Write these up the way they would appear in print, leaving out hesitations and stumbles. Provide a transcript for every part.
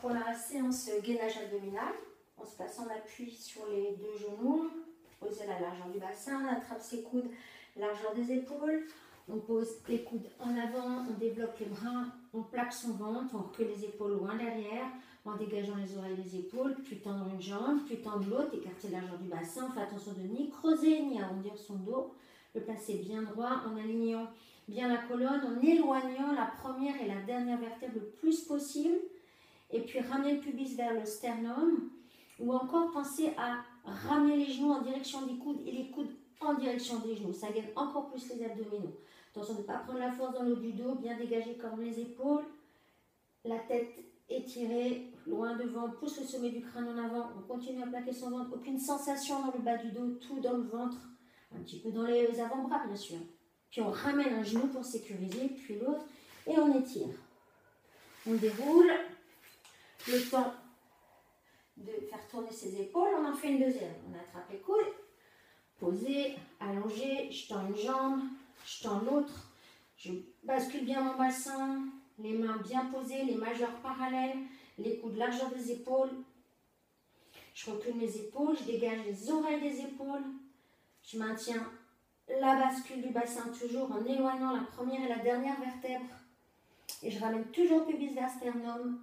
pour la séance gainage abdominal, on se place en appui sur les deux genoux, poser la largeur du bassin, on attrape ses coudes, largeur des épaules, on pose les coudes en avant, on développe les bras, on plaque son ventre, on recule les épaules loin derrière, en dégageant les oreilles des épaules, puis tendre une jambe, puis tendre l'autre, écarter la largeur du bassin, on fait attention de ni creuser ni arrondir son dos, le placer bien droit en alignant bien la colonne, en éloignant la première et la dernière vertèbre le plus possible, et puis ramener le pubis vers le sternum, ou encore penser à ramener les genoux en direction des coudes et les coudes en direction des genoux, ça gagne encore plus les abdominaux. Attention de ne pas prendre la force dans le haut du dos, bien dégager comme les épaules, la tête étirée, loin devant, pousse le sommet du crâne en avant, on continue à plaquer son ventre, aucune sensation dans le bas du dos, tout dans le ventre, un petit peu dans les avant-bras bien sûr. Puis on ramène un genou pour sécuriser, puis l'autre, et on étire. On déroule, le temps de faire tourner ses épaules, on en fait une deuxième. On attrape les coudes, posé, allongé, je tends une jambe, je tends l'autre, je bascule bien mon bassin, les mains bien posées, les majeurs parallèles, les coudes largeur des épaules. Je recule mes épaules, je dégage les oreilles des épaules, je maintiens la bascule du bassin toujours en éloignant la première et la dernière vertèbre. Et je ramène toujours le pubis vers sternum.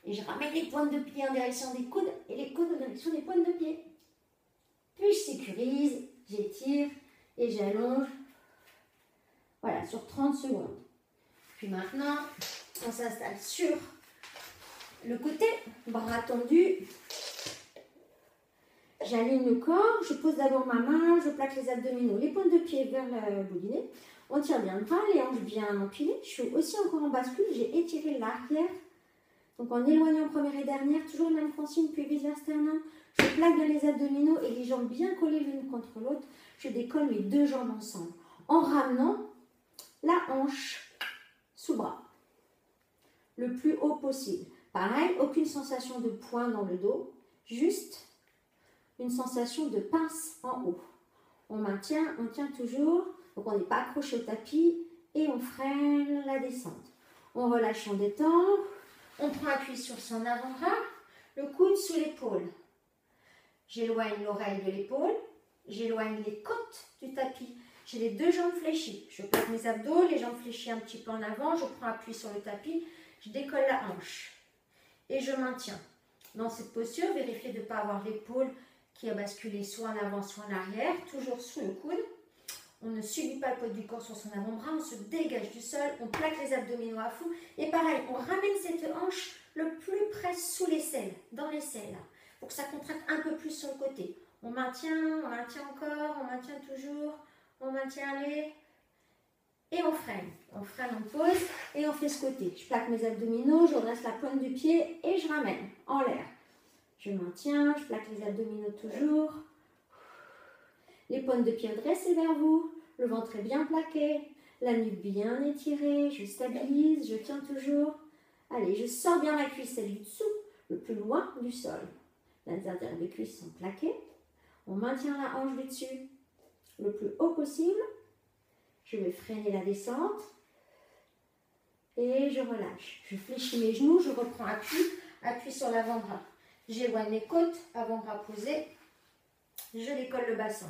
Et je ramène les pointes de pied en direction des coudes et les coudes en direction des pointes de pied. Puis je sécurise, j'étire et j'allonge. Voilà, sur 30 secondes. Puis maintenant, on s'installe sur le côté, bras tendus. J'aligne le corps, je pose d'abord ma main, je plaque les abdominaux, les pointes de pied vers le bout du nez. On tire bien le bras, les hanches bien empilées. Je suis aussi encore en bascule, j'ai étiré l'arrière. Donc en éloignant première et dernière, toujours la même consigne, puis vis vers sternum. Je plaque bien les abdominaux et les jambes bien collées l'une contre l'autre. Je décolle mes deux jambes ensemble en ramenant la hanche sous bras le plus haut possible. Pareil, aucune sensation de poing dans le dos, juste une sensation de pince en haut. On maintient, on tient toujours, donc on n'est pas accroché au tapis et on freine la descente. On relâche, on détend, on prend appui sur son avant-bras, le coude sous l'épaule. J'éloigne l'oreille de l'épaule, j'éloigne les côtes du tapis. J'ai les deux jambes fléchies. Je plaque mes abdos, les jambes fléchies un petit peu en avant, je prends appui sur le tapis, je décolle la hanche et je maintiens. Dans cette posture, vérifiez de ne pas avoir l'épaule qui a basculé soit en avant, soit en arrière, toujours sous le coude. On ne subit pas le poids du corps sur son avant-bras, on se dégage du sol, on plaque les abdominaux à fond. Et pareil, on ramène cette hanche le plus près sous l'aisselle, dans l'aisselle, pour que ça contracte un peu plus sur le côté. On maintient encore, on maintient toujours, on maintient les... Et on freine, on pose et on fait ce côté. Je plaque mes abdominaux, je redresse la pointe du pied et je ramène en l'air. Je maintiens, je plaque les abdominaux toujours. Les pointes de pied dressées vers vous, le ventre est bien plaqué, la nuque bien étirée, je stabilise, je tiens toujours. Allez, je sors bien la cuisse, celle du dessous, le plus loin du sol. Les intérieurs des cuisses sont plaquées. On maintient la hanche du dessus le plus haut possible. Je vais freiner la descente et je relâche. Je fléchis mes genoux, je reprends appui sur l'avant-bras. J'éloigne les côtes, avant-bras posé. Je décolle le bassin.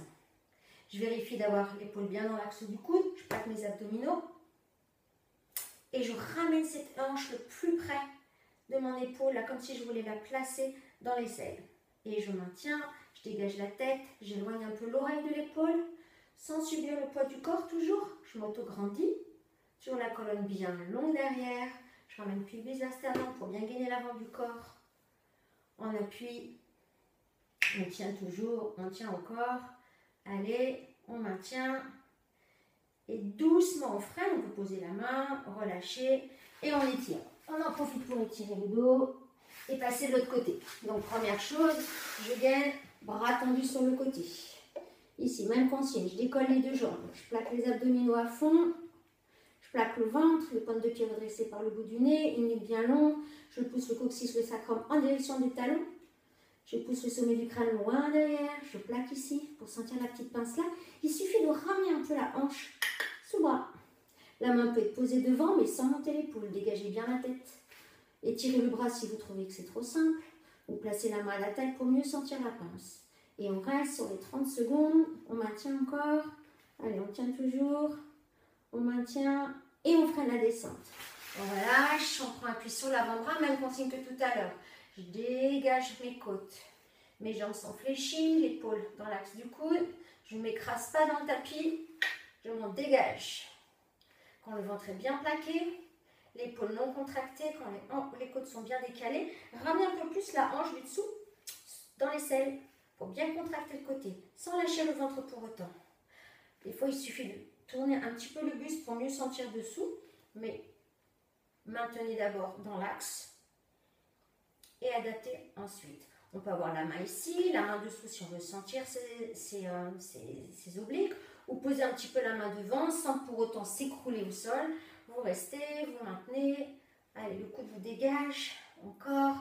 Je vérifie d'avoir l'épaule bien dans l'axe du coude. Je plaque mes abdominaux. Et je ramène cette hanche le plus près de mon épaule, là, comme si je voulais la placer dans l'aisselle. Et je maintiens, je dégage la tête, j'éloigne un peu l'oreille de l'épaule, sans subir le poids du corps toujours. Je m'auto-grandis, sur la colonne bien longue derrière. Je ramène puis le vers sternum pour bien gainer l'avant du corps. On appuie, on tient toujours, on tient encore. Allez, on maintient. Et doucement, on freine, on peut poser la main, relâcher et on étire. On en profite pour étirer le dos et passer de l'autre côté. Donc, première chose, je gaine, bras tendus sur le côté. Ici, même consigne, je décolle les deux jambes. Je plaque les abdominaux à fond. Je plaque le ventre, les pointes de pied redressées par le bout du nez, une nuque bien longue. Je pousse le coccyx, le sacrum en direction des talons. Je pousse le sommet du crâne loin derrière. Je plaque ici pour sentir la petite pince là. Il suffit de ramener un peu la hanche sous bras. La main peut être posée devant, mais sans monter l'épaule. Dégagez bien la tête. Étirez le bras si vous trouvez que c'est trop simple. Vous placez la main à la taille pour mieux sentir la pince. Et on reste sur les 30 secondes. On maintient encore. Allez, on tient toujours. On maintient et on freine la descente. On relâche, on prend appui sur l'avant-bras, même consigne que tout à l'heure. Je dégage mes côtes. Mes jambes sont fléchies, l'épaule dans l'axe du coude. Je ne m'écrase pas dans le tapis. Je m'en dégage. Quand le ventre est bien plaqué, l'épaule non contractée, quand les côtes sont bien décalées, ramenez un peu plus la hanche du dessous dans l'aisselle pour bien contracter le côté, sans lâcher le ventre pour autant. Des fois, il suffit de tourner un petit peu le buste pour mieux sentir dessous, mais maintenez d'abord dans l'axe et adaptez ensuite. On peut avoir la main ici, la main dessous si on veut sentir ses obliques, ou poser un petit peu la main devant sans pour autant s'écrouler au sol. Vous restez, vous maintenez, allez, le coude vous dégage, encore,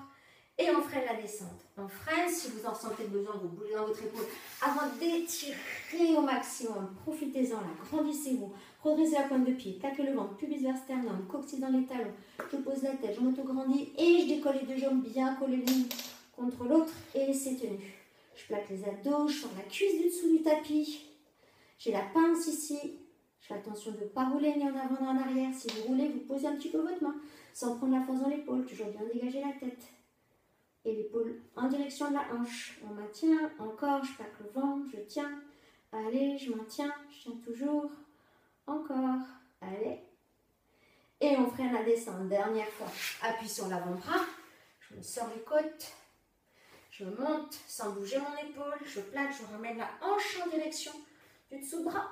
et on freine la descente. On freine, si vous en sentez besoin, vous bougez dans votre épaule avant d'étirer au maximum. Profitez-en là, grandissez-vous, redressez la pointe de pied, plaquez le ventre, pubis vers sternum, coccyx dans les talons. Je pose la tête, je m'auto-grandis et je décolle les deux jambes bien collées l'une contre l'autre et c'est tenu. Je plaque les abdos, je sors la cuisse du dessous du tapis. J'ai la pince ici. Je fais attention de ne pas rouler ni en avant ni en arrière. Si vous roulez, vous posez un petit peu votre main sans prendre la force dans l'épaule. Toujours bien dégager la tête. Et l'épaule en direction de la hanche. On maintient. Encore, je plaque le ventre. Je tiens. Allez, je maintiens. Je tiens toujours. Encore. Allez. Et on freine la descente. Dernière fois. Appuie sur l'avant-bras. Je me sors les côtes. Je monte sans bouger mon épaule. Je plaque. Je ramène la hanche en direction du dessous de bras.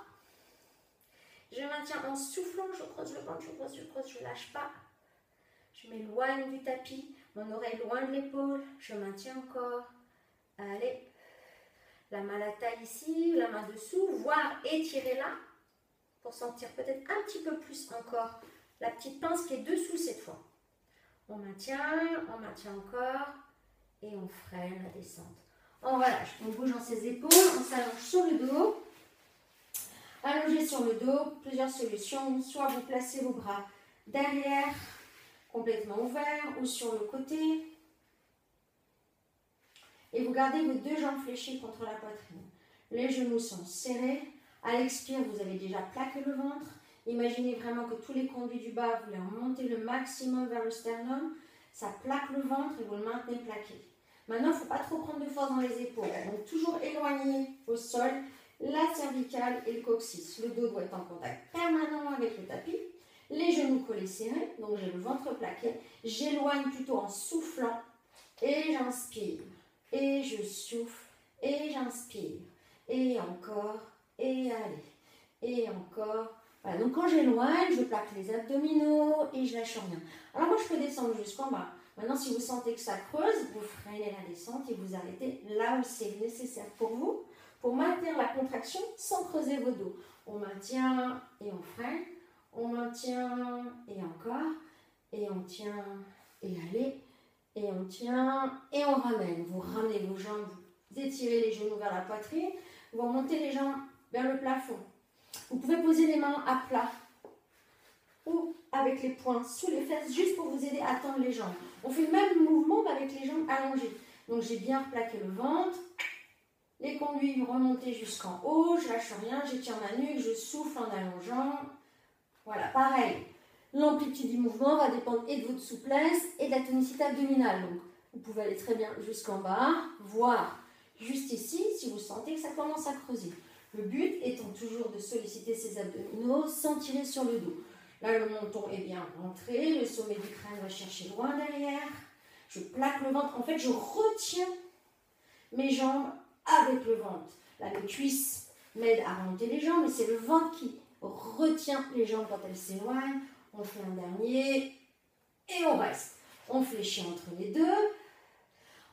Je maintiens en soufflant, je creuse le ventre, je creuse, je ne lâche pas. Je m'éloigne du tapis, mon oreille loin de l'épaule, je maintiens encore. Allez, la main à la taille ici, la main dessous, voire étirez-la pour sentir peut-être un petit peu plus encore la petite pince qui est dessous cette fois. On maintient encore et on freine la descente. On relâche, on bouge dans ses épaules, on s'allonge sur le dos. Allongé sur le dos, plusieurs solutions. Soit vous placez vos bras derrière, complètement ouverts, ou sur le côté. Et vous gardez vos deux jambes fléchies contre la poitrine. Les genoux sont serrés. À l'expire, vous avez déjà plaqué le ventre. Imaginez vraiment que tous les conduits du bas, vous les remontez le maximum vers le sternum. Ça plaque le ventre et vous le maintenez plaqué. Maintenant, il ne faut pas trop prendre de force dans les épaules. Donc, toujours éloigné au sol. La cervicale et le coccyx. Le dos doit être en contact permanent avec le tapis. Les genoux collés serrés, donc j'ai le ventre plaqué. J'éloigne plutôt en soufflant et j'inspire. Et je souffle et j'inspire. Et encore, et allez. Et encore. Voilà, donc quand j'éloigne, je plaque les abdominaux et je lâche rien. Alors moi je peux descendre jusqu'en bas. Maintenant si vous sentez que ça creuse, vous freinez la descente et vous arrêtez là où c'est nécessaire pour vous. Pour maintenir la contraction sans creuser vos dos. On maintient et on freine. On maintient et encore. Et on tient et allez. Et on tient et on ramène. Vous ramenez vos jambes, vous étirez les genoux vers la poitrine. Vous remontez les jambes vers le plafond. Vous pouvez poser les mains à plat ou avec les poings sous les fesses juste pour vous aider à tendre les jambes. On fait le même mouvement mais avec les jambes allongées. Donc j'ai bien replaqué le ventre. Les conduits remontés jusqu'en haut, je lâche rien, j'étire ma nuque, je souffle en allongeant. Voilà, pareil. L'amplitude du mouvement va dépendre et de votre souplesse et de la tonicité abdominale. Donc, vous pouvez aller très bien jusqu'en bas, voire juste ici, si vous sentez que ça commence à creuser. Le but étant toujours de solliciter ces abdominaux sans tirer sur le dos. Là, le menton est bien rentré, le sommet du crâne va chercher loin derrière. Je plaque le ventre. En fait, je retiens mes jambes avec le ventre. Là, les cuisses m'aident à remonter les jambes, mais c'est le ventre qui retient les jambes quand elles s'éloignent. On fait un dernier et on reste. On fléchit entre les deux.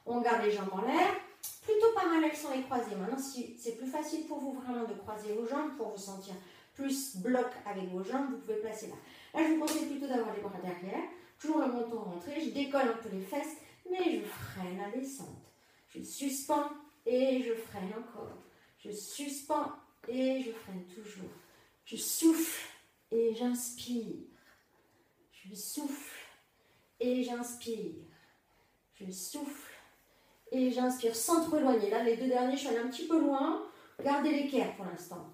On garde les jambes en l'air, plutôt parallèles sans les croiser. Maintenant, si c'est plus facile pour vous vraiment de croiser vos jambes, pour vous sentir plus bloc avec vos jambes, vous pouvez placer là. Là, je vous conseille plutôt d'avoir les bras derrière, toujours le menton rentré. Je décolle un peu les fesses, mais je freine la descente. Je suspends. Et je freine encore. Je suspends et je freine toujours. Je souffle et j'inspire. Je souffle et j'inspire. Je souffle et j'inspire sans trop éloigner. Là, les deux derniers, je suis allée un petit peu loin. Gardez l'équerre pour l'instant.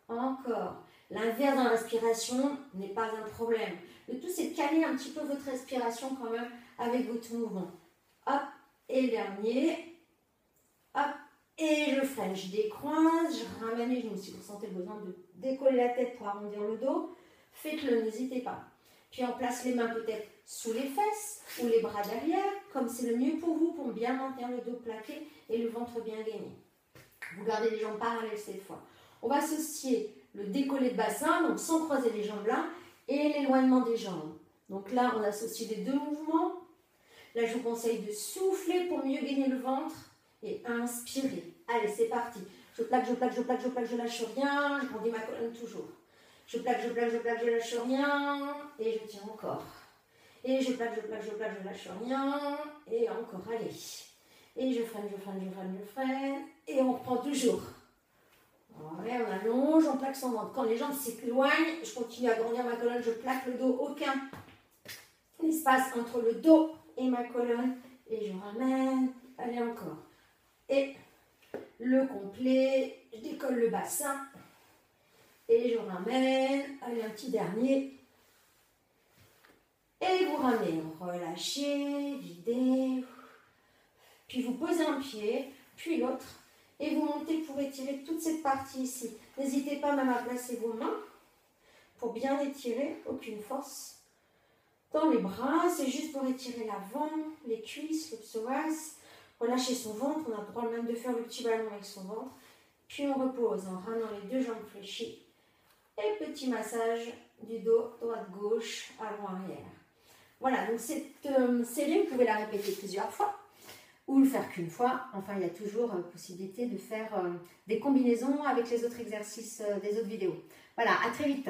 Encore. L'inverse dans l'inspiration n'est pas un problème. Le tout, c'est de caler un petit peu votre respiration quand même avec votre mouvement. Hop, et le dernier. Hop, et je freine. Je décroise, je ramène les genoux. Si vous sentez le besoin de décoller la tête pour arrondir le dos, faites-le, n'hésitez pas. Puis on place les mains peut-être sous les fesses ou les bras derrière, comme c'est le mieux pour vous, pour bien maintenir le dos plaqué et le ventre bien gainé. Vous gardez les jambes parallèles cette fois. On va associer le décollé de bassin, donc sans croiser les jambes là, et l'éloignement des jambes. Donc là, on associe les deux mouvements. Là, je vous conseille de souffler pour mieux gainer le ventre et inspirer. Allez, c'est parti. Je plaque, je plaque, je plaque, je plaque, je lâche rien. Je grandis ma colonne toujours. Je plaque, je plaque, je plaque, je lâche rien. Et je tiens encore. Et je plaque, je plaque, je plaque, je lâche rien. Et encore, allez. Et je freine, je freine, je freine, je freine. Et on reprend toujours. Ouais, on allonge, on plaque son ventre. Quand les jambes s'éloignent, je continue à grandir ma colonne, je plaque le dos, aucun espace entre le dos et ma colonne. Et je ramène, allez encore. Et le complet, je décolle le bassin. Et je ramène, allez un petit dernier. Et vous ramenez, relâchez, videz. Puis vous posez un pied, puis l'autre. Et vous montez pour étirer toute cette partie ici. N'hésitez pas même à placer vos mains pour bien étirer, aucune force. Dans les bras, c'est juste pour étirer l'avant, les cuisses, le psoas. Relâchez son ventre, on a le droit même de faire le petit ballon avec son ventre. Puis on repose en ramenant les deux jambes fléchies. Et petit massage du dos, droite-gauche, avant-arrière. Voilà, donc cette série, vous pouvez la répéter plusieurs fois. Ou le faire qu'une fois. Enfin, il y a toujours possibilité de faire des combinaisons avec les autres exercices des autres vidéos. Voilà, à très vite.